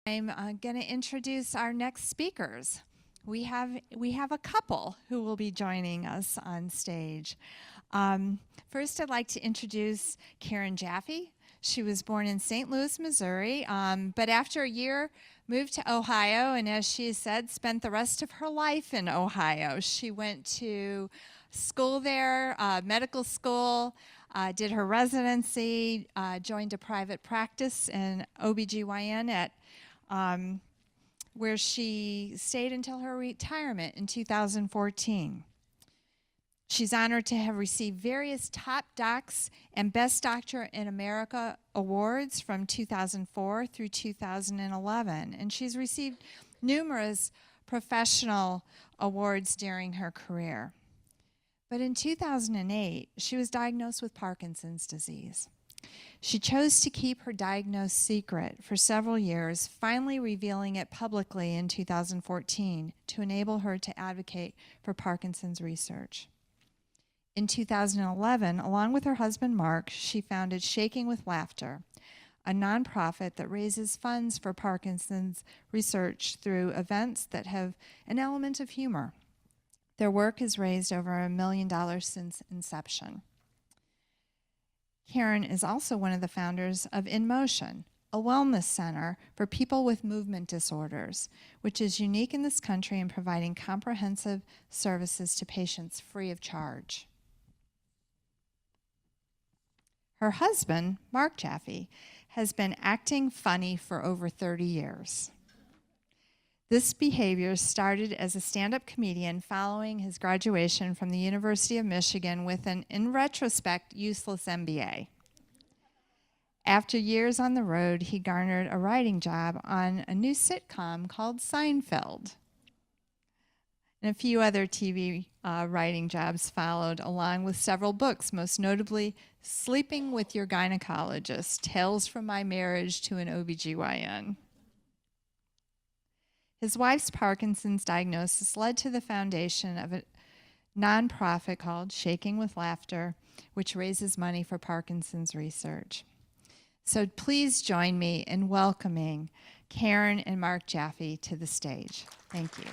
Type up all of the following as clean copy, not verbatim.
I'm going to introduce our next speakers. We have a couple who will be joining us on stage. First, I'd like to introduce Karen Jaffe. She was born in St. Louis, Missouri, but after a year moved to Ohio, and as she said, spent the rest of her life in Ohio. She went to school there, medical school, did her residency, joined a private practice in OBGYN at where she stayed until her retirement in 2014. She's honored to have received various Top Docs and Best Doctor in America awards from 2004 through 2011, and she's received numerous professional awards during her career. But in 2008, she was diagnosed with Parkinson's disease. She chose to keep her diagnosis secret for several years, finally revealing it publicly in 2014 to enable her to advocate for Parkinson's research. In 2011, along with her husband Mark, she founded Shaking with Laughter, a nonprofit that raises funds for Parkinson's research through events that have an element of humor. Their work has raised over $1 million since inception. Karen is also one of the founders of In Motion, a wellness center for people with movement disorders, which is unique in this country in providing comprehensive services to patients free of charge. Her husband, Mark Jaffe, has been acting funny for over 30 years. This behavior started as a stand-up comedian following his graduation from the University of Michigan with an, in retrospect, useless MBA. After years on the road, he garnered a writing job on a new sitcom called Seinfeld. And a few other TV writing jobs followed, along with several books, most notably Sleeping with Your Gynecologist, Tales from My Marriage to an OBGYN. His wife's Parkinson's diagnosis led to the foundation of a nonprofit called Shaking with Laughter, which raises money for Parkinson's research. So please join me in welcoming Karen and Mark Jaffe to the stage. Thank you.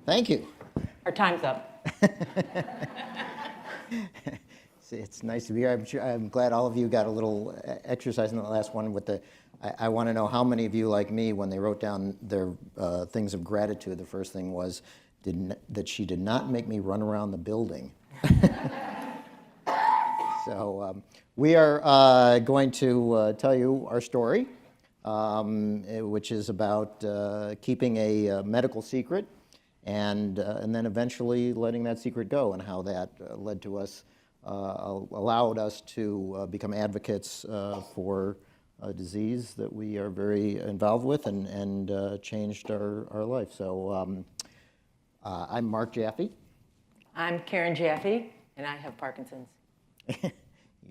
Thank you. Our time's up. It's nice to be here. I'm glad all of you got a little exercise in the last one with the, I want to know how many of you, like me, when they wrote down their things of gratitude, the first thing was that she did not make me run around the building. So we are going to tell you our story, which is about keeping a medical secret and then eventually letting that secret go, and how that led to us, allowed us to become advocates for a disease that we are very involved with and changed our life. So I'm Mark Jaffe. I'm Karen Jaffe, and I have Parkinson's.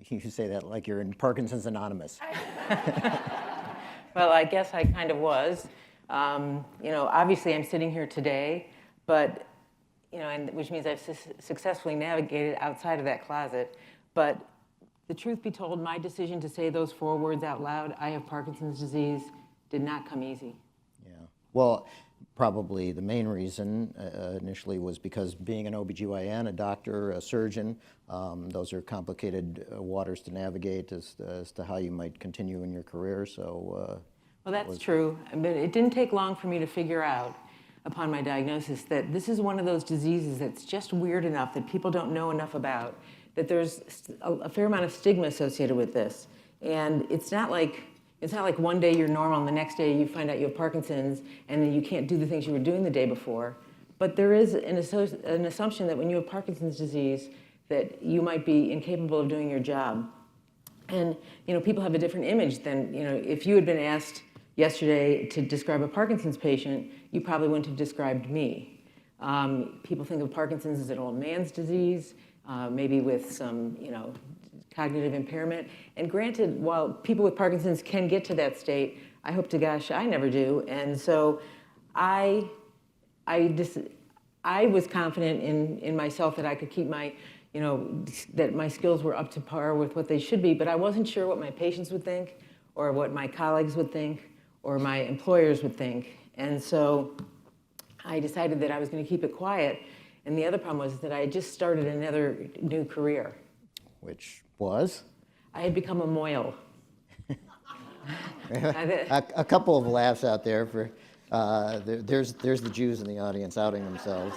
You say that like you're in Parkinson's Anonymous. Well, I guess I kind of was. Obviously I'm sitting here today, but, which means I've successfully navigated outside of that closet. But the truth be told, my decision to say those 4 words out loud, I have Parkinson's disease, did not come easy. Yeah. Well, probably the main reason initially was because being an OBGYN, a doctor, a surgeon, those are complicated waters to navigate as to how you might continue in your career. So, well, that's true. But it didn't take long for me to figure out, upon my diagnosis, that this is one of those diseases that's just weird enough that people don't know enough about, that there's a fair amount of stigma associated with this. And it's not like one day you're normal and the next day you find out you have Parkinson's and then you can't do the things you were doing the day before. But there is an assumption that when you have Parkinson's disease that you might be incapable of doing your job. And people have a different image than, if you had been asked yesterday to describe a Parkinson's patient, you probably wouldn't have described me. People think of Parkinson's as an old man's disease, maybe with some, cognitive impairment. And granted, while people with Parkinson's can get to that state, I hope to gosh I never do. And so I was confident in myself that I could keep my that my skills were up to par with what they should be, but I wasn't sure what my patients would think or what my colleagues would think or my employers would think. And so I decided that I was going to keep it quiet. And the other problem was that I had just started another new career. Which was? I had become a moil. A couple of laughs out there for there's the Jews in the audience outing themselves.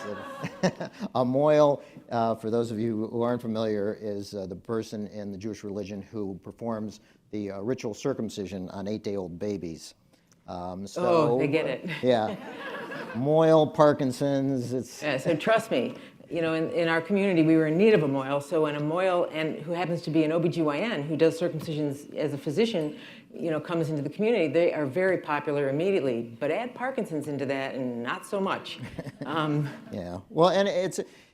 A moil, for those of you who aren't familiar, is the person in the Jewish religion who performs the ritual circumcision on 8-day-old babies. Oh, they get it. Yeah. Moil, Parkinson's, it's... Yeah, so trust me, in our community, we were in need of a moil. So when a moil, and who happens to be an OBGYN, who does circumcisions as a physician, comes into the community, they are very popular immediately. But add Parkinson's into that, and not so much. Yeah. Well, and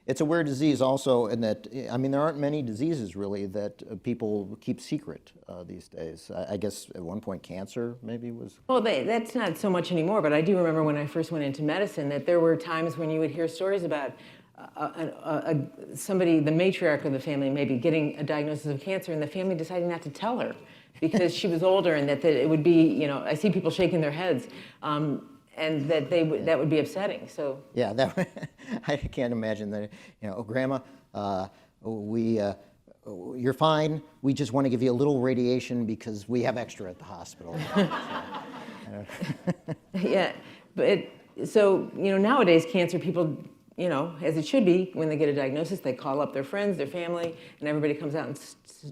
it's a weird disease also in that, I mean, there aren't many diseases really that people keep secret these days. I guess at one point cancer maybe was... Well, that's not so much anymore, but I do remember when I first went into medicine that there were times when you would hear stories about somebody, the matriarch of the family, maybe getting a diagnosis of cancer and the family deciding not to tell her because she was older, and that it would be, I see people shaking their heads. And that that would be upsetting. So yeah, I can't imagine that. Oh, Grandma, you're fine. We just want to give you a little radiation because we have extra at the hospital. Yeah, but so nowadays cancer people, as it should be, when they get a diagnosis, they call up their friends, their family, and everybody comes out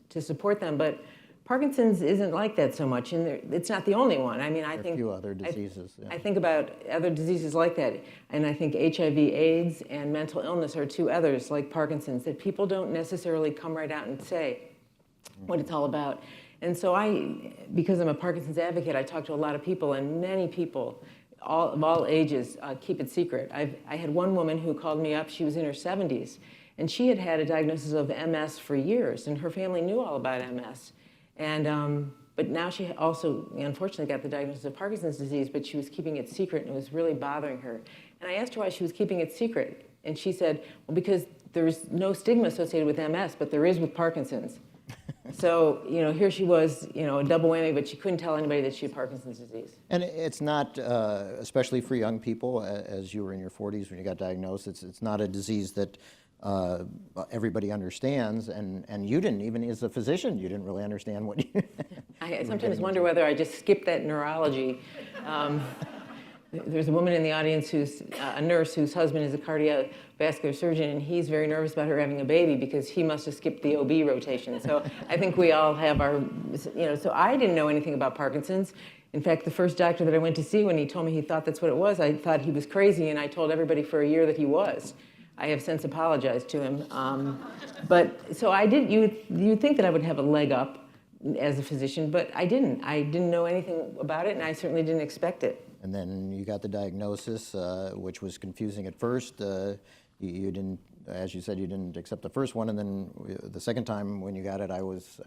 to support them. But Parkinson's isn't like that so much, and it's not the only one. I mean, I think... a few other diseases. I think about other diseases like that, and I think HIV/AIDS and mental illness are two others, like Parkinson's, that people don't necessarily come right out and say what it's all about. And so because I'm a Parkinson's advocate, I talk to a lot of people, and many people of all ages keep it secret. I had one woman who called me up, she was in her 70s, and she had had a diagnosis of MS for years, and her family knew all about MS. And, but now she also, unfortunately, got the diagnosis of Parkinson's disease, but she was keeping it secret, and it was really bothering her. And I asked her why she was keeping it secret. And she said, well, because there's no stigma associated with MS, but there is with Parkinson's. So, here she was, a double whammy, but she couldn't tell anybody that she had Parkinson's disease. And it's not, especially for young people, as you were in your 40s when you got diagnosed, it's not a disease that everybody understands, and you didn't, even as a physician, you didn't really understand what you... I sometimes wonder whether I just skipped that neurology. There's a woman in the audience who's a nurse whose husband is a cardiovascular surgeon, and he's very nervous about her having a baby because he must have skipped the OB rotation. So I think we all have our, so I didn't know anything about Parkinson's. In fact, the first doctor that I went to see, when he told me he thought that's what it was, I thought he was crazy, and I told everybody for a year that he was. I have since apologized to him. But so I did, you'd think that I would have a leg up as a physician, but I didn't. I didn't know anything about it, and I certainly didn't expect it. And then you got the diagnosis, which was confusing at first. You didn't, as you said, you didn't accept the first one, and then the second time when you got it, I was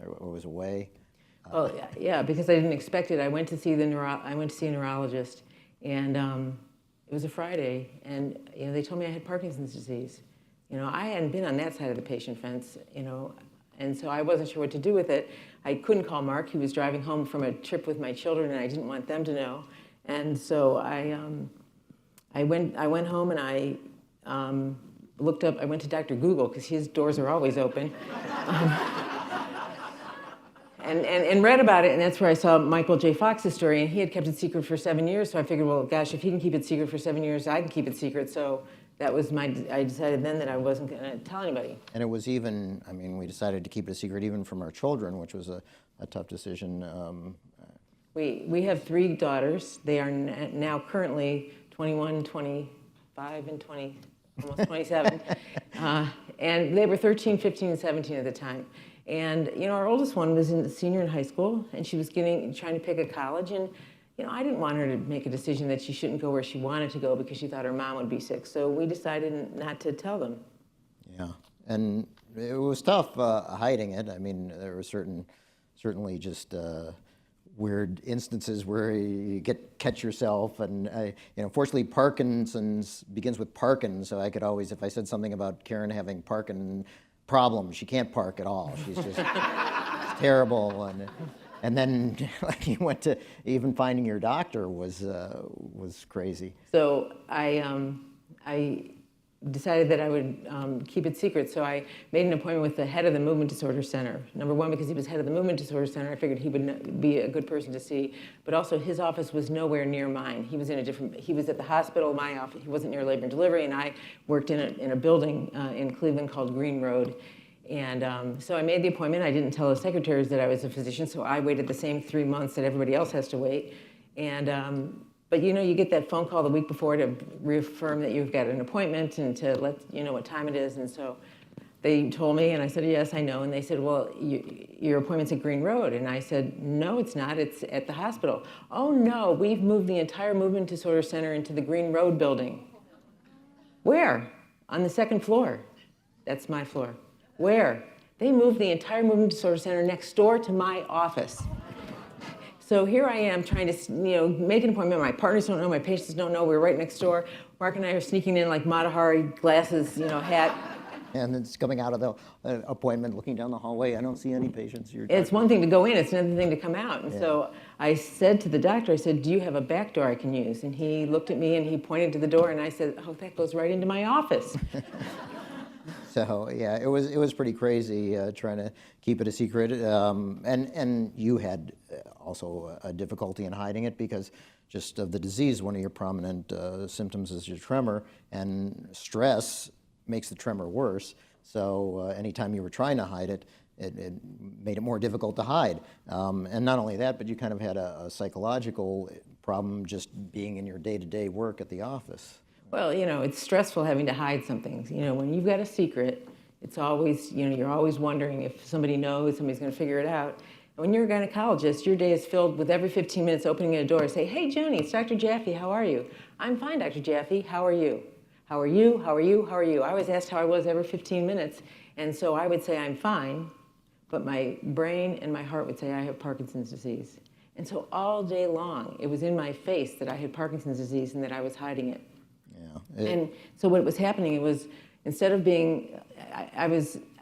away. Well, yeah, because I didn't expect it. I went to see a neurologist, and it was a Friday, and they told me I had Parkinson's disease. I hadn't been on that side of the patient fence, and so I wasn't sure what to do with it. I couldn't call Mark. He was driving home from a trip with my children, and I didn't want them to know. And so I went home, and I looked up. I went to Dr. Google because his doors are always open. And read about it, and that's where I saw Michael J. Fox's story, and he had kept it secret for 7 years, so I figured, well, gosh, if he can keep it secret for 7 years, I can keep it secret, so that was I decided then that I wasn't going to tell anybody. And it was even, I mean, we decided to keep it a secret even from our children, which was a tough decision. We have 3 daughters. They are now currently 21, 25, and 20, almost 27, and they were 13, 15, and 17 at the time. And our oldest one was a senior in high school, and she was trying to pick a college. And I didn't want her to make a decision that she shouldn't go where she wanted to go because she thought her mom would be sick. So we decided not to tell them. Yeah, and it was tough hiding it. I mean, there were certainly just weird instances where you catch yourself, and fortunately Parkinson's begins with Parkin, so I could always, if I said something about Karen having Parkin, problems. She can't park at all. She's just it's terrible. And then like you went to even finding your doctor was crazy. So I decided that I would keep it secret. So I made an appointment with the head of the Movement Disorder Center. Number one, because he was head of the Movement Disorder Center, I figured he would be a good person to see. But also, his office was nowhere near mine. He was he was at the hospital. My office, he wasn't near labor and delivery, and I worked in a building in Cleveland called Green Road. And so I made the appointment. I didn't tell the secretaries that I was a physician, so I waited the same 3 months that everybody else has to wait. And but you get that phone call the week before to reaffirm that you've got an appointment and to let you know what time it is. And so they told me, and I said, yes, I know. And they said, well, your appointment's at Green Road. And I said, no, it's not. It's at the hospital. Oh, no, we've moved the entire Movement Disorder Center into the Green Road building. Where? On the second floor. That's my floor. Where? They moved the entire Movement Disorder Center next door to my office. So here I am trying to, make an appointment. My partners don't know, my patients don't know. We're right next door. Mark and I are sneaking in like Matahari glasses, hat. And it's coming out of the appointment, looking down the hallway. I don't see any patients. It's one thing to go in, it's another thing to come out. And so I said to the doctor, I said, do you have a back door I can use? And he looked at me and he pointed to the door and I said, oh, that goes right into my office. So yeah, it was pretty crazy trying to keep it a secret, and you had also a difficulty in hiding it because just of the disease. One of your prominent symptoms is your tremor, and stress makes the tremor worse. So anytime you were trying to hide it, it made it more difficult to hide. And not only that, but you kind of had a psychological problem just being in your day-to-day work at the office. Well, it's stressful having to hide something. When you've got a secret, it's always, you're always wondering if somebody knows, somebody's going to figure it out. And when you're a gynecologist, your day is filled with every 15 minutes opening a door, say, hey, Joni, it's Dr. Jaffe, how are you? I'm fine, Dr. Jaffe, how are you? How are you? How are you? How are you? I was asked how I was every 15 minutes. And so I would say I'm fine, but my brain and my heart would say I have Parkinson's disease. And so all day long, it was in my face that I had Parkinson's disease and that I was hiding it. Yeah. And so what was happening, it was instead of being, I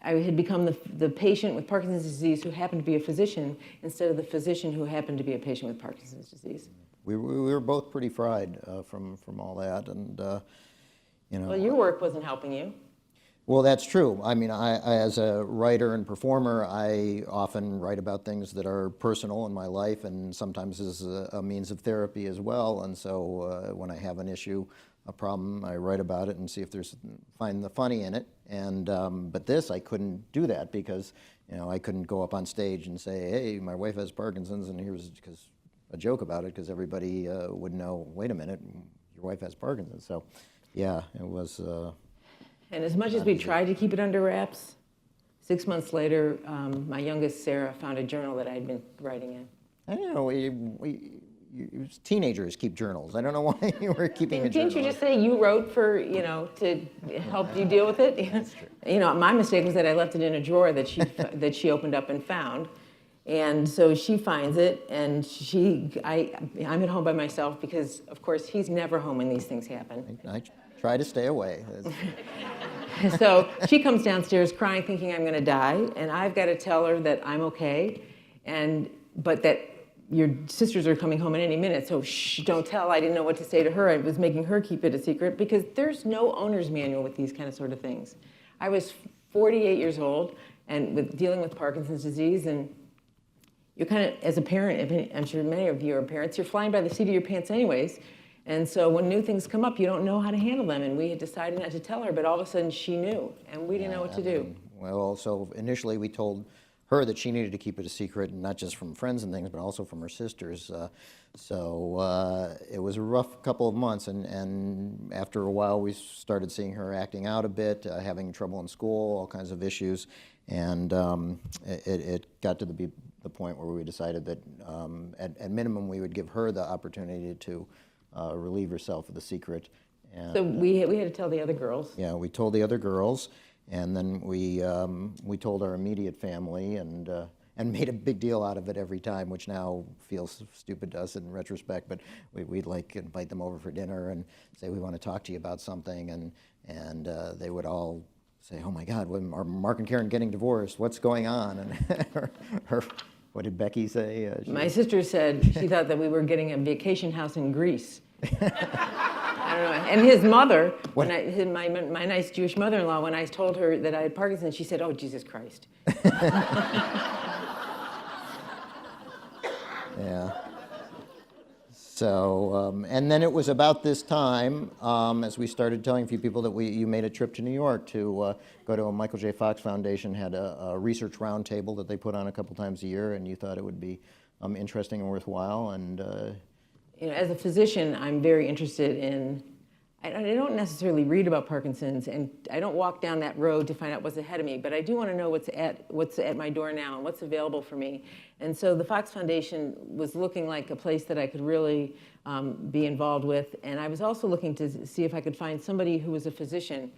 had become the patient with Parkinson's disease who happened to be a physician instead of the physician who happened to be a patient with Parkinson's disease. We were both pretty fried from all that, and Well, your work wasn't helping you. Well, that's true. I mean, I as a writer and performer, I often write about things that are personal in my life, and sometimes as a means of therapy as well. And so when I have an issue, a problem, I write about it and see if find the funny in it. And but this, I couldn't do that because I couldn't go up on stage and say, hey, my wife has Parkinson's, and here's a joke about it, because everybody would know, wait a minute, your wife has Parkinson's. So yeah, it was. And as much as we tried to keep it under wraps, 6 months later, my youngest, Sarah, found a journal that I had been writing in. I don't know, teenagers keep journals. I don't know why you were keeping a journal. Didn't you just say you wrote for, to help you deal with it? That's true. My mistake was that I left it in a drawer that she opened up and found. And so she finds it, and I'm at home by myself because, of course, he's never home when these things happen. I try to stay away. So she comes downstairs crying, thinking I'm going to die, and I've got to tell her that I'm okay, but that your sisters are coming home at any minute, so shh, don't tell. I didn't know what to say to her. I was making her keep it a secret because there's no owner's manual with these kind of sort of things. I was 48 years old and dealing with Parkinson's disease, and you're kind of, as a parent, I'm sure many of you are parents, you're flying by the seat of your pants anyways. And so when new things come up, you don't know how to handle them. And we had decided not to tell her, but all of a sudden she knew, and we didn't know what to do. Well, so initially we told her that she needed to keep it a secret, not just from friends and things, but also from her sisters. So it was a rough couple of months, and after a while we started seeing her acting out a bit, having trouble in school, all kinds of issues. And it got to the point where we decided that at minimum we would give her the opportunity to relieve herself of the secret. And, so we had to tell the other girls. Yeah, we told the other girls, and then we told our immediate family, and made a big deal out of it every time, which now feels stupid to us in retrospect. But we'd like invite them over for dinner and say we want to talk to you about something, and they would all say, oh my God, are Mark and Karen getting divorced? What's going on? And what did Becky say? My sister said she thought that we were getting a vacation house in Greece. I don't know. And his mother, my nice Jewish mother-in-law, when I told her that I had Parkinson's, she said, "Oh, Jesus Christ." Yeah. So, and then it was about this time, as we started telling a few people that you made a trip to New York to go to a Michael J. Fox Foundation, had a research roundtable that they put on a couple times a year, and you thought it would be interesting and worthwhile. And as a physician, I'm very interested in. I don't necessarily read about Parkinson's, and I don't walk down that road to find out what's ahead of me, but I do want to know what's at my door now and what's available for me. And so the Fox Foundation was looking like a place that I could really be involved with, and I was also looking to see if I could find somebody who was a physician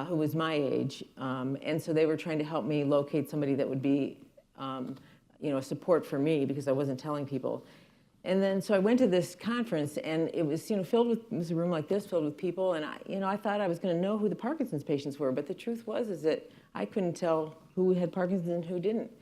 who was my age, and so they were trying to help me locate somebody that would be a support for me because I wasn't telling people. And then, so I went to this conference, and it was, it was a room like this, filled with people, and I thought I was going to know who the Parkinson's patients were, but the truth is that I couldn't tell who had Parkinson's and who didn't.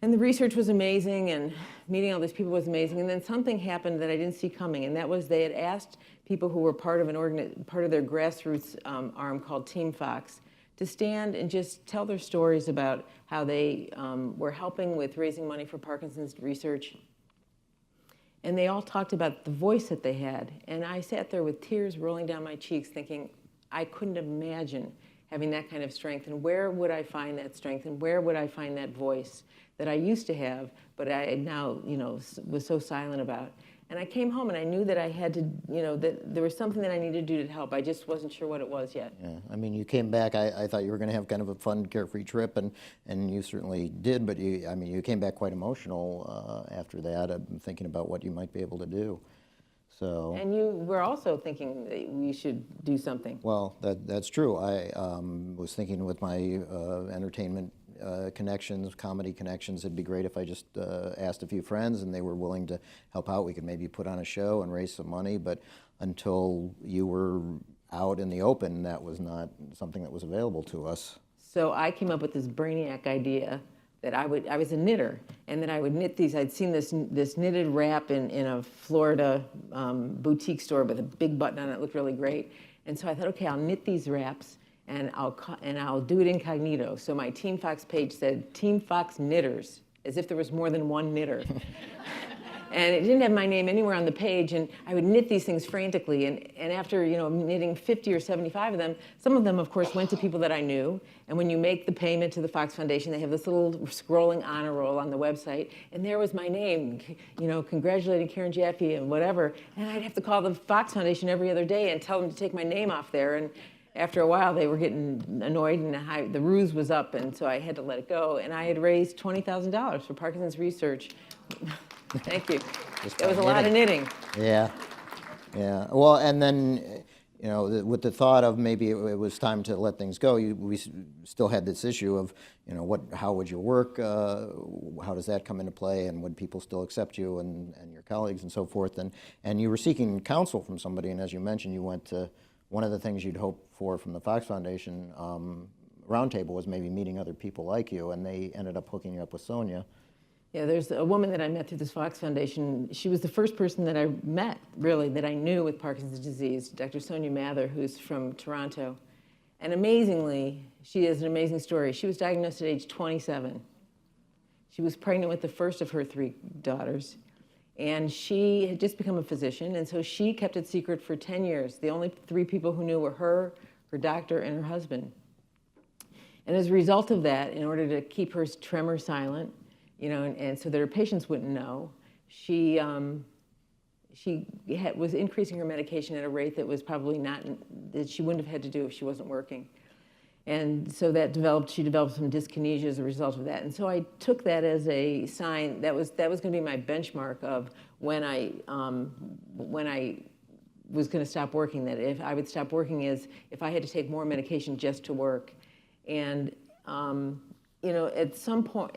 And the research was amazing, and meeting all these people was amazing, and then something happened that I didn't see coming, and that was they had asked people who were part of their grassroots arm called Team Fox to stand and just tell their stories about how they were helping with raising money for Parkinson's research. And they all talked about the voice that they had. And I sat there with tears rolling down my cheeks thinking, I couldn't imagine having that kind of strength. And where would I find that strength? And where would I find that voice that I used to have, but I now, was so silent about? And I came home and I knew that I had to, that there was something that I needed to do to help. I just wasn't sure what it was yet. Yeah, I mean, you came back, I thought you were going to have kind of a fun, carefree trip, and you certainly did, but you came back quite emotional after that, thinking about what you might be able to do. So. And you were also thinking that we should do something. Well, that's true. I was thinking with my entertainment connections, comedy connections, it'd be great if I just asked a few friends and they were willing to help out. We could maybe put on a show and raise some money, but until you were out in the open, that was not something that was available to us. So I came up with this brainiac idea that I was a knitter, and that I would knit these. I'd seen this knitted wrap in a Florida boutique store with a big button on it. It looked really great. And so I thought, okay, I'll knit these wraps, and I'll do it incognito. So my Team Fox page said Team Fox Knitters, as if there was more than one knitter. And it didn't have my name anywhere on the page, and I would knit these things frantically. And after knitting 50 or 75 of them, some of them, of course, went to people that I knew. And when you make the payment to the Fox Foundation, they have this little scrolling honor roll on the website, and there was my name, congratulating Karen Jaffe and whatever. And I'd have to call the Fox Foundation every other day and tell them to take my name off there. And after a while, they were getting annoyed, and the ruse was up, and so I had to let it go. And I had raised $20,000 for Parkinson's research. Thank you. It was a lot of knitting. Yeah, yeah. Well, and then, with the thought of maybe it was time to let things go, we still had this issue of, how would you work? How does that come into play? And would people still accept you and your colleagues and so forth? And you were seeking counsel from somebody, and as you mentioned, you went to one of the things you'd hoped for from the Fox Foundation roundtable was maybe meeting other people like you, and they ended up hooking you up with Sonia. Yeah, there's a woman that I met through this Fox Foundation. She was the first person that I met, really, that I knew with Parkinson's disease, Dr. Sonia Mather, who's from Toronto. And amazingly, she has an amazing story. She was diagnosed at age 27. She was pregnant with the first of her 3 daughters. And she had just become a physician, and so she kept it secret for 10 years. The only 3 people who knew were her doctor, and her husband. And as a result of that, in order to keep her tremor silent, and so that her patients wouldn't know, she was increasing her medication at a rate that was probably that she wouldn't have had to do if she wasn't working. And so she developed some dyskinesia as a result of that. And so I took that as a sign that was going to be my benchmark of when I was going to stop working. That if I would stop working is if I had to take more medication just to work. And at some point,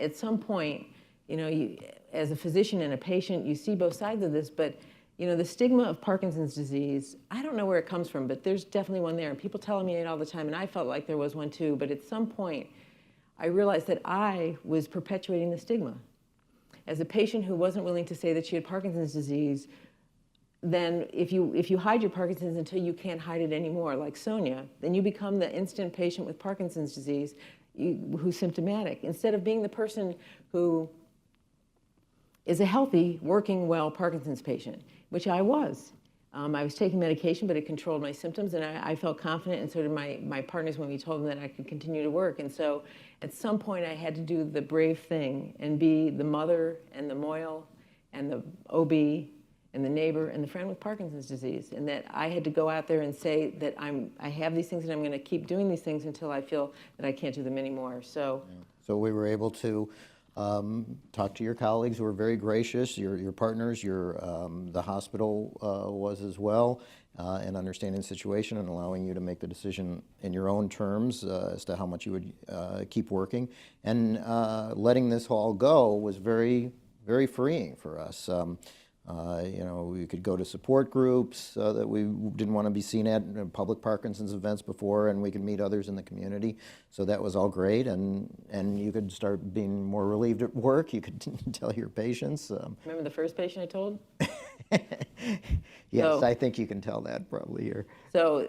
as a physician and a patient, you see both sides of this, but you know, the stigma of Parkinson's disease, I don't know where it comes from, but there's definitely one there. And people telling me it all the time, and I felt like there was one too. But at some point, I realized that I was perpetuating the stigma. As a patient who wasn't willing to say that she had Parkinson's disease, then if you hide your Parkinson's until you can't hide it anymore, like Sonia, then you become the instant patient with Parkinson's disease who's symptomatic, instead of being the person who is a healthy, working well Parkinson's patient, which I was. I was taking medication, but it controlled my symptoms, and I felt confident, and so did my partners when we told them that I could continue to work. And so at some point, I had to do the brave thing and be the mother and the moil and the OB and the neighbor and the friend with Parkinson's disease, and that I had to go out there and say that I have these things and I'm going to keep doing these things until I feel that I can't do them anymore. So, So we were able to talk to your colleagues who were very gracious, your partners, the hospital was as well, in understanding the situation and allowing you to make the decision in your own terms as to how much you would keep working. And letting this all go was very, very freeing for us. You know, we could go to support groups that we didn't want to be seen at public Parkinson's events before, and we could meet others in the community. So that was all great, and you could start being more relieved at work. You could tell your patients. remember the first patient I told? Yes, So- I think you can tell that probably here. So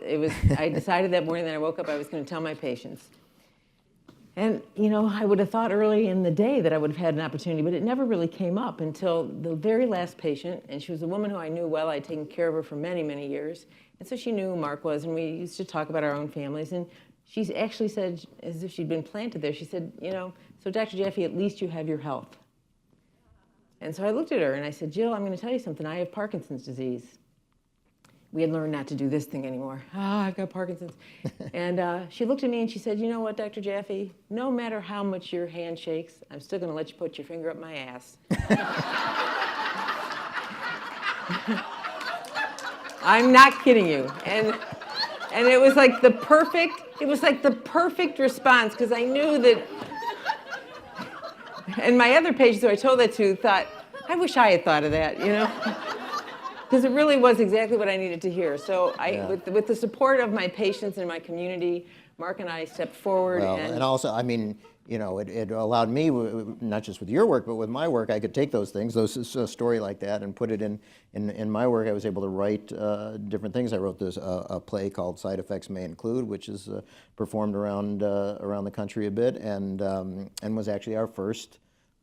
I decided that morning that I woke up, I was going to tell my patients. And, you know, I would have thought early in the day that I would have had an opportunity, but it never really came up until the very last patient. And she was a woman who I knew well. I'd taken care of her for many, many years. And so she knew who Mark was, and we used to talk about our own families. And she actually said, as if she'd been planted there, she said, you know, so Dr. Jaffe, at least you have your health. And so I looked at her and I said, Jill, I'm going to tell you something. I have Parkinson's disease. We had learned not to do this thing anymore. I've got Parkinson's. And she looked at me and she said, you know what, Dr. Jaffe, no matter how much your hand shakes, I'm still going to let you put your finger up my ass. I'm not kidding you. And it was like the perfect response, because I knew that. And my other patients who I told that to thought, I wish I had thought of that, you know? Because it really was exactly what I needed to hear. So with the support of my patients and my community, Mark and I stepped forward. Well, and also, I mean, you know, it allowed me, not just with your work, but with my work, I could take those things, a story like that, and put it in my work. I was able to write different things. I wrote this a play called Side Effects May Include, which is performed around the country a bit, and was actually our first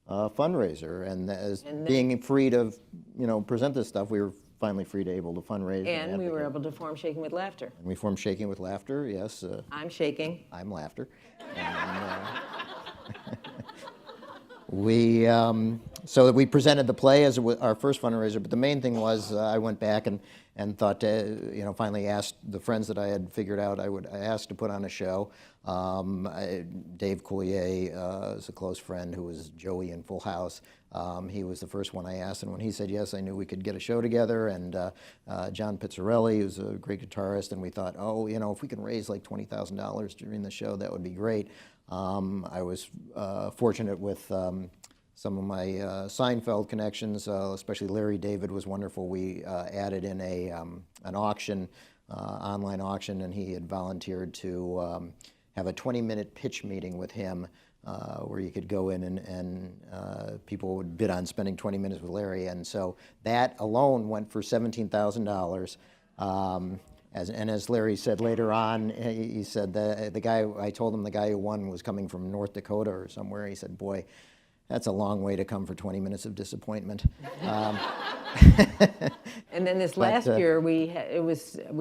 fundraiser. And being free to, you know, present this stuff, we were finally free to able to fundraise. And we were able to form Shaking with Laughter. And we formed Shaking with Laughter, yes. I'm shaking. I'm Laughter. And, so that we presented the play as our first fundraiser, but the main thing was I went back and thought to, you know, finally asked the friends that I had figured out I asked to put on a show. Dave Coulier is a close friend who was Joey in Full House. He was the first one I asked, and when he said yes, I knew we could get a show together. And John Pizzarelli, who's a great guitarist, and we thought, oh, you know, if we can raise like $20,000 during the show, that would be great. I was fortunate with some of my Seinfeld connections, especially Larry David was wonderful. We added in an auction, online auction, and he had volunteered to have a 20-minute pitch meeting with him where you could go in and people would bid on spending 20 minutes with Larry. And so that alone went for $17,000. And as Larry said later on, he said the guy, I told him the guy who won was coming from North Dakota or somewhere. He said, boy, that's a long way to come for 20 minutes of disappointment. And then this last year, we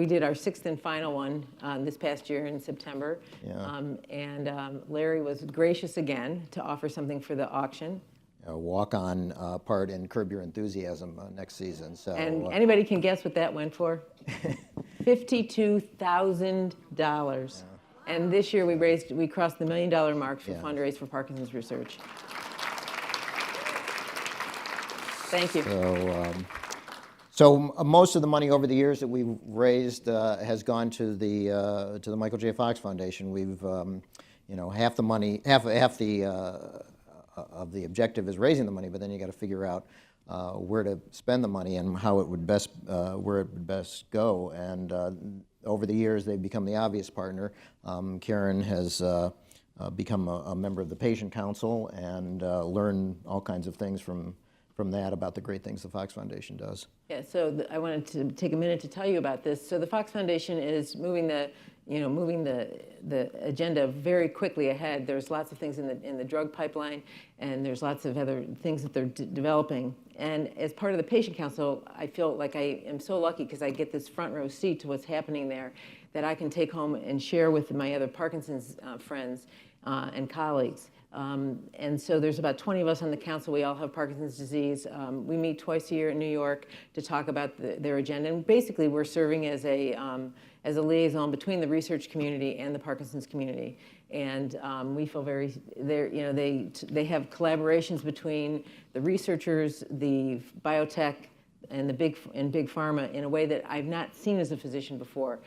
did our sixth and final one this past year in September. Yeah. And Larry was gracious again to offer something for the auction. A walk-on part in Curb Your Enthusiasm next season. So, And anybody can guess what that went for? $52,000. Yeah. And this year we crossed the $1 million mark for fundraise for Parkinson's research. Thank you. So most of the money over the years that we've raised has gone to the Michael J. Fox Foundation. We've, you know, half the money, half the of the objective is raising the money, but then you got to figure out where to spend the money and how it would best, where it would best go. And over the years, they've become the obvious partner. Karen has become a member of the patient council and learned all kinds of things from that about the great things the Fox Foundation does. Yeah, so I wanted to take a minute to tell you about this. So the Fox Foundation is moving the agenda very quickly ahead. There's lots of things in the drug pipeline, and there's lots of other things that they're developing. And as part of the patient council, I feel like I am so lucky because I get this front row seat to what's happening there that I can take home and share with my other Parkinson's friends and colleagues. And so there's about 20 of us on the council. We all have Parkinson's disease. We meet twice a year in New York to talk about their agenda. And basically, we're serving as a liaison between the research community and the Parkinson's community. And we feel very, they have collaborations between the researchers, the biotech, and big pharma in a way that I've not seen as a physician before.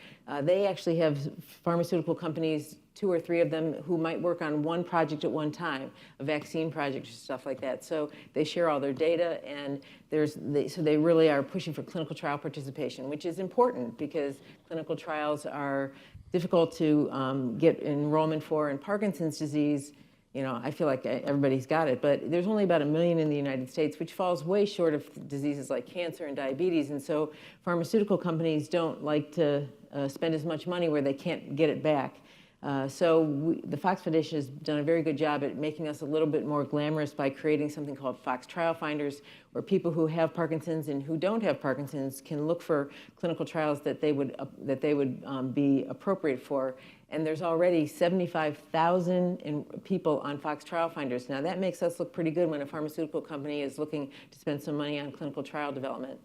They actually have pharmaceutical companies, 2 or 3 of them, who might work on one project at one time, a vaccine project or stuff like that. So they share all their data, and so they really are pushing for clinical trial participation, which is important because clinical trials are difficult to get enrollment for. In Parkinson's disease, I feel like everybody's got it, but there's only about 1 million in the United States, which falls way short of diseases like cancer and diabetes. And so pharmaceutical companies don't like to spend as much money where they can't get it back. The Fox Foundation has done a very good job at making us a little bit more glamorous by creating something called Fox Trial Finders, where people who have Parkinson's and who don't have Parkinson's can look for clinical trials that they would be appropriate for. And there's already 75,000 people on Fox Trial Finders. Now that makes us look pretty good when a pharmaceutical company is looking to spend some money on clinical trial development.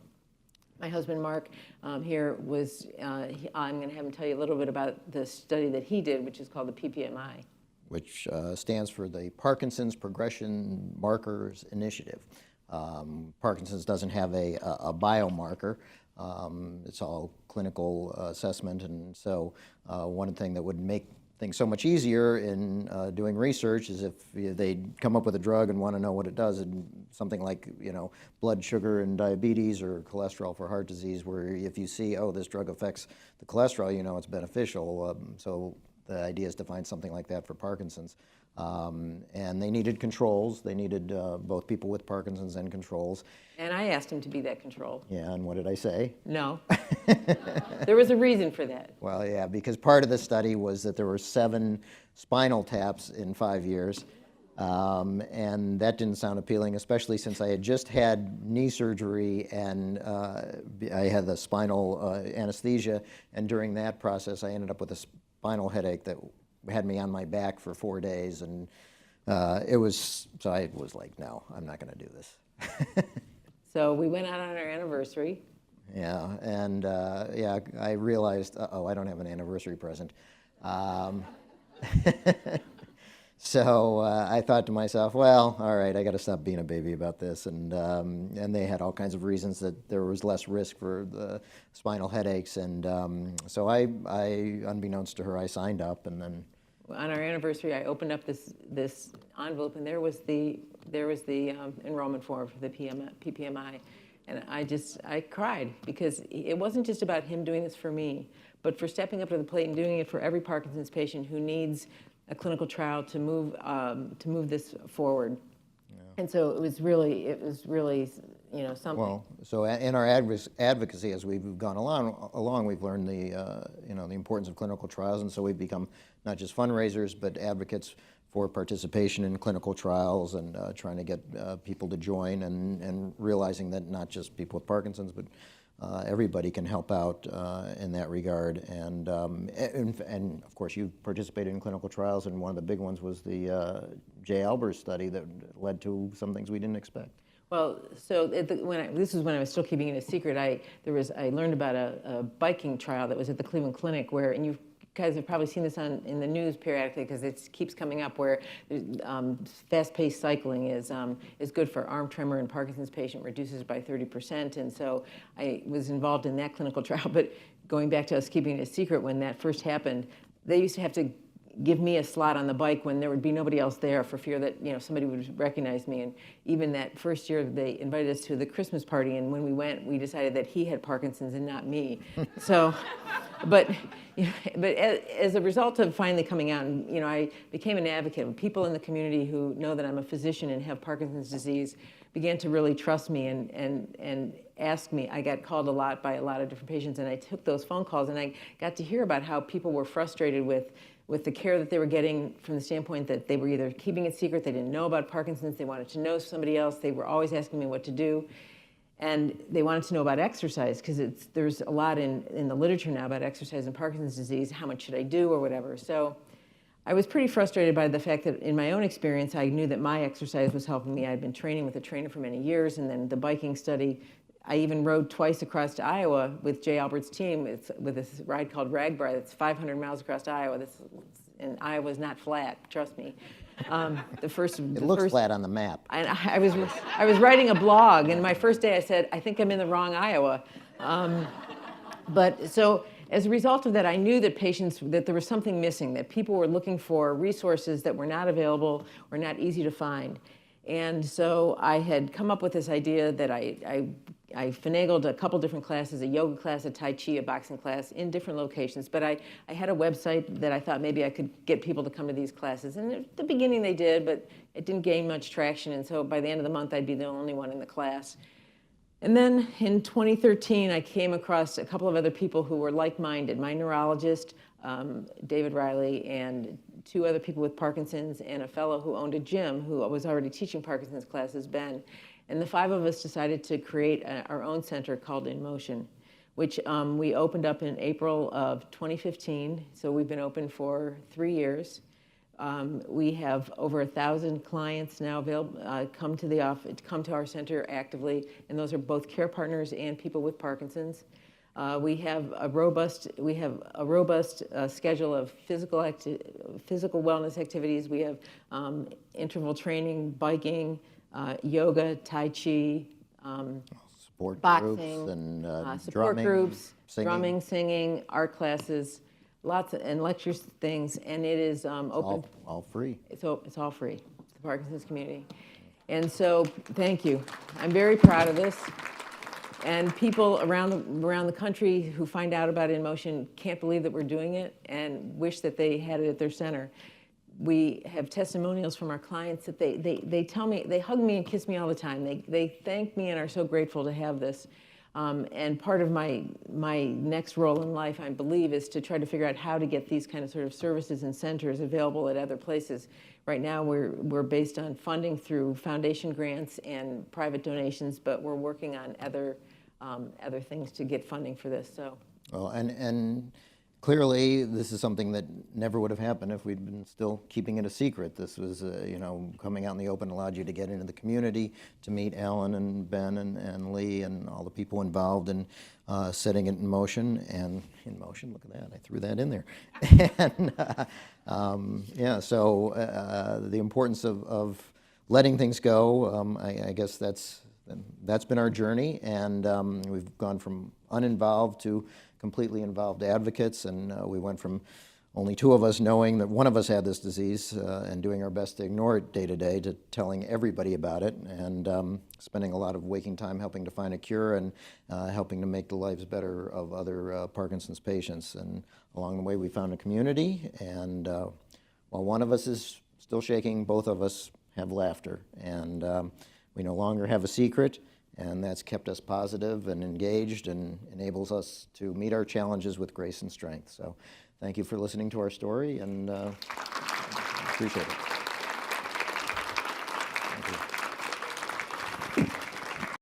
My husband, Mark, here was, I'm going to have him tell you a little bit about the study that he did, which is called the PPMI. Which stands for the Parkinson's Progression Markers Initiative. Parkinson's doesn't have a biomarker. It's all clinical assessment, and so one thing that would make things so much easier in doing research is if they come up with a drug and want to know what it does, and something like blood sugar and diabetes or cholesterol for heart disease, where if you see, oh, this drug affects the cholesterol, it's beneficial. So the idea is to find something like that for Parkinson's. And they needed controls. They needed both people with Parkinson's and controls. And I asked him to be that control. Yeah, and what did I say? No. There was a reason for that. Well, yeah, because part of the study was that there were 7 spinal taps in 5 years. And that didn't sound appealing, especially since I had just had knee surgery and I had the spinal anesthesia. And during that process, I ended up with a spinal headache that had me on my back for 4 days. And so I was like, no, I'm not going to do this. So we went out on our anniversary. Yeah, and I realized, I don't have an anniversary present. So I thought to myself, well, all right, I got to stop being a baby about this. And they had all kinds of reasons that there was less risk for the spinal headaches. And so I, unbeknownst to her, I signed up, and then. On our anniversary, I opened up this envelope, and there was the enrollment form for the PPMI, and I cried because it wasn't just about him doing this for me, but for stepping up to the plate and doing it for every Parkinson's patient who needs a clinical trial to move this forward. Yeah. And so it was really something. Well, so in our advocacy, as we've gone along, we've learned the importance of clinical trials, and so we've become not just fundraisers, but advocates for participation in clinical trials and trying to get people to join, and realizing that not just people with Parkinson's, but everybody can help out in that regard. And of course, you participated in clinical trials, and one of the big ones was the J. Albers study that led to some things we didn't expect. Well, so this was when I was still keeping it a secret. I learned about a biking trial that was at the Cleveland Clinic, and you guys have probably seen this in the news periodically because it keeps coming up, where fast-paced cycling is good for arm tremor in Parkinson's patient, reduces by 30%. And so I was involved in that clinical trial. But going back to us keeping it a secret, when that first happened, they used to have to give me a slot on the bike when there would be nobody else there for fear that, you know, somebody would recognize me. And even that first year, they invited us to the Christmas party, and when we went, we decided that he had Parkinson's and not me. So, but as a result of finally coming out, and, you know, I became an advocate. People in the community who know that I'm a physician and have Parkinson's disease began to really trust me and ask me. I got called a lot by a lot of different patients, and I took those phone calls, and I got to hear about how people were frustrated with the care that they were getting, from the standpoint that they were either keeping it secret, they didn't know about Parkinson's, they wanted to know somebody else, they were always asking me what to do, and they wanted to know about exercise, because there's a lot in the literature now about exercise and Parkinson's disease, how much should I do or whatever. So I was pretty frustrated by the fact that in my own experience, I knew that my exercise was helping me. I'd been training with a trainer for many years, and then the biking study. I even rode twice across Iowa with Jay Albert's team. It's with this ride called Ragbar. It's 500 miles across Iowa. And Iowa's not flat, trust me. It looks flat on the map. And I was writing a blog, and my first day I said, I think I'm in the wrong Iowa. But so as a result of that, I knew that there was something missing, that people were looking for resources that were not available or not easy to find. And so I had come up with this idea that I finagled a couple different classes, a yoga class, a Tai Chi, a boxing class, in different locations. But I had a website that I thought maybe I could get people to come to these classes. And at the beginning they did, but it didn't gain much traction. And so by the end of the month, I'd be the only one in the class. And then in 2013, I came across a couple of other people who were like-minded, my neurologist, David Riley, and two other people with Parkinson's, and a fellow who owned a gym who was already teaching Parkinson's classes, Ben. And the five of us decided to create our own center called In Motion, which we opened up in April of 2015. So we've been open for 3 years. We have over 1,000 clients now available, come to our center actively, and those are both care partners and people with Parkinson's. We have a robust schedule of physical wellness activities. We have interval training, biking, yoga, Tai Chi, Support boxing, groups and support groups, singing. drumming, singing, art classes, and lectures, things, and it is open. All free. It's all free to the Parkinson's community. And so, thank you. I'm very proud of this. And people around the country who find out about In Motion can't believe that we're doing it and wish that they had it at their center. We have testimonials from our clients that they tell me, they hug me and kiss me all the time. They thank me and are so grateful to have this. And part of my next role in life, I believe, is to try to figure out how to get these kind of sort of services and centers available at other places. Right now, we're based on funding through foundation grants and private donations, but we're working on other things to get funding for this. So. Well, and clearly, this is something that never would have happened if we'd been still keeping it a secret. This was, coming out in the open allowed you to get into the community, to meet Alan and Ben and Lee and all the people involved in setting it in motion. And in motion, look at that, I threw that in there. And so the importance of letting things go, I guess that's been our journey. And we've gone from uninvolved to completely involved advocates, and we went from only two of us knowing that one of us had this disease and doing our best to ignore it day to day, to telling everybody about it, and spending a lot of waking time helping to find a cure and helping to make the lives better of other Parkinson's patients. And along the way, we found a community, and while one of us is still shaking, both of us have laughter, and we no longer have a secret. And that's kept us positive and engaged and enables us to meet our challenges with grace and strength. So thank you for listening to our story, and appreciate it.